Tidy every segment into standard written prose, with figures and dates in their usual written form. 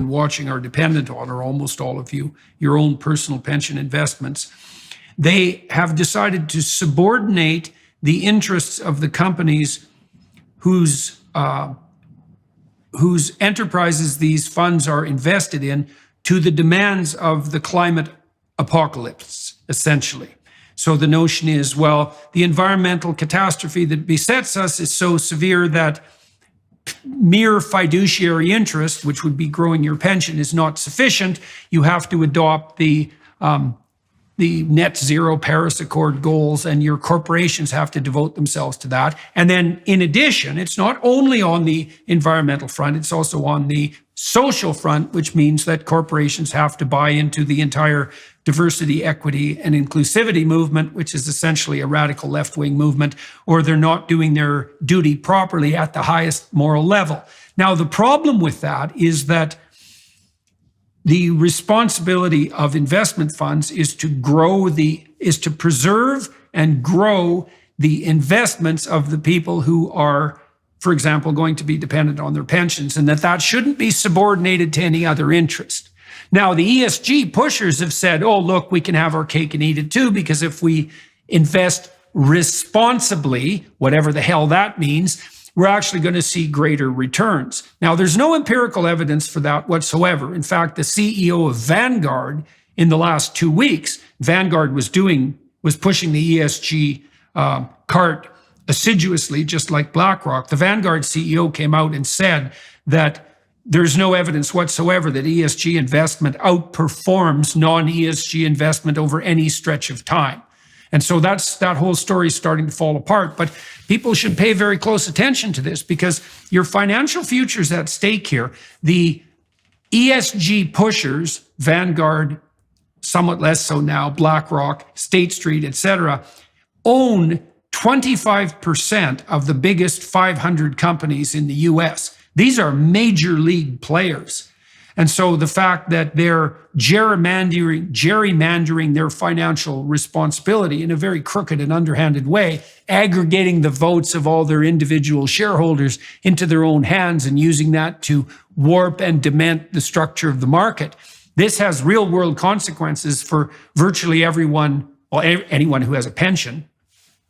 watching are dependent on, or almost all of you, your own personal pension investments. They have decided to subordinate the interests of the companies whose enterprises these funds are invested in to the demands of the climate apocalypse, essentially. So the notion is, well, the environmental catastrophe that besets us is so severe that mere fiduciary interest, which would be growing your pension, is not sufficient. You have to adopt the net zero Paris Accord goals, and your corporations have to devote themselves to that. And then in addition, it's not only on the environmental front, it's also on the social front, which means that corporations have to buy into the entire diversity, equity, and inclusivity movement, which is essentially a radical left-wing movement, or they're not doing their duty properly at the highest moral level. Now, the problem with that is that the responsibility of investment funds is to preserve and grow the investments of the people who are, for example, going to be dependent on their pensions, and that shouldn't be subordinated to any other interest. Now, the ESG pushers have said, oh, look, we can have our cake and eat it too, because if we invest responsibly, whatever the hell that means, we're actually going to see greater returns. Now, there's no empirical evidence for that whatsoever. In fact, the CEO of Vanguard in the last 2 weeks, Vanguard was pushing the ESG cart assiduously, just like Blackrock. The Vanguard CEO came out and said that there's no evidence whatsoever that ESG investment outperforms non-ESG investment over any stretch of time. And so that whole story is starting to fall apart. But people should pay very close attention to this, because your financial future is at stake here. The ESG pushers, Vanguard, somewhat less so now, BlackRock, State Street, etc., own 25% of the biggest 500 companies in the US. These are major league players. And so the fact that they're gerrymandering their financial responsibility in a very crooked and underhanded way, aggregating the votes of all their individual shareholders into their own hands and using that to warp and dement the structure of the market, this has real world consequences for virtually everyone, well, anyone who has a pension.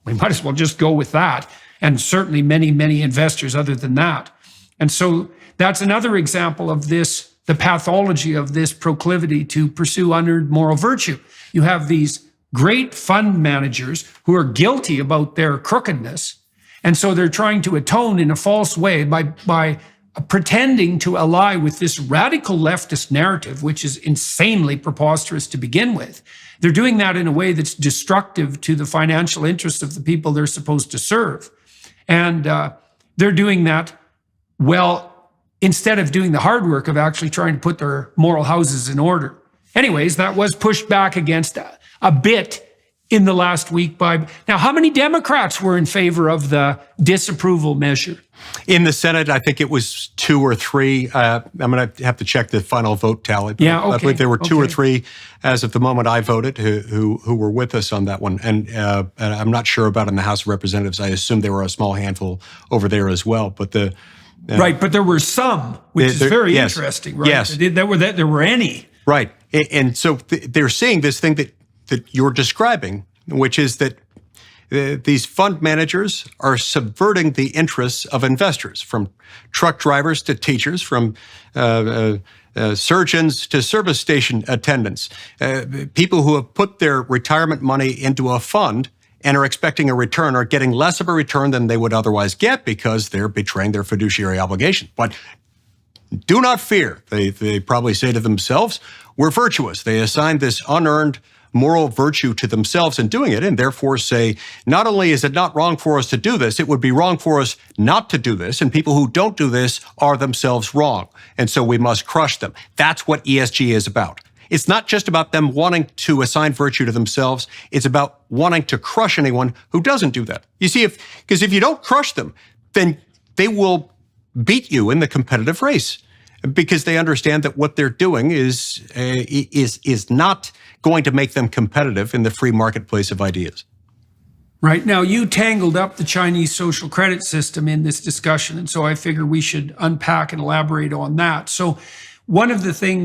We might as well just go with that. And certainly many, many investors other than that. And so that's another example of this, the pathology of this proclivity to pursue unearned moral virtue. You have these great fund managers who are guilty about their crookedness. And so they're trying to atone in a false way by pretending to ally with this radical leftist narrative, which is insanely preposterous to begin with. They're doing that in a way that's destructive to the financial interests of the people they're supposed to serve. And they're doing that, well, instead of doing the hard work of actually trying to put their moral houses in order. Anyways, that was pushed back against a bit in the last week by... Now, how many Democrats were in favor of the disapproval measure? In the Senate, I think it was 2 or 3. I'm going to have to check the final vote tally. Yeah, okay. I believe there were 2 or 3 as of the moment I voted who were with us on that one. And I'm not sure about in the House of Representatives. I assume there were a small handful over there as well. But right, but there were some, which is very interesting, right? Yes. There were any. Right. And so they're seeing this thing that you're describing, which is that these fund managers are subverting the interests of investors, from truck drivers to teachers, from surgeons to service station attendants, people who have put their retirement money into a fund and are expecting a return are getting less of a return than they would otherwise get because they're betraying their fiduciary obligation. But do not fear. They probably say to themselves, we're virtuous. They assign this unearned moral virtue to themselves in doing it, and therefore say, not only is it not wrong for us to do this, it would be wrong for us not to do this, and people who don't do this are themselves wrong, and so we must crush them. That's what ESG is about. It's not just about them wanting to assign virtue to themselves, it's about wanting to crush anyone who doesn't do that. You see, because if you don't crush them, then they will beat you in the competitive race, because they understand that what they're doing is not going to make them competitive in the free marketplace of ideas. Right. Now, you tangled up the Chinese social credit system in this discussion, and so I figure we should unpack and elaborate on that. So One of the things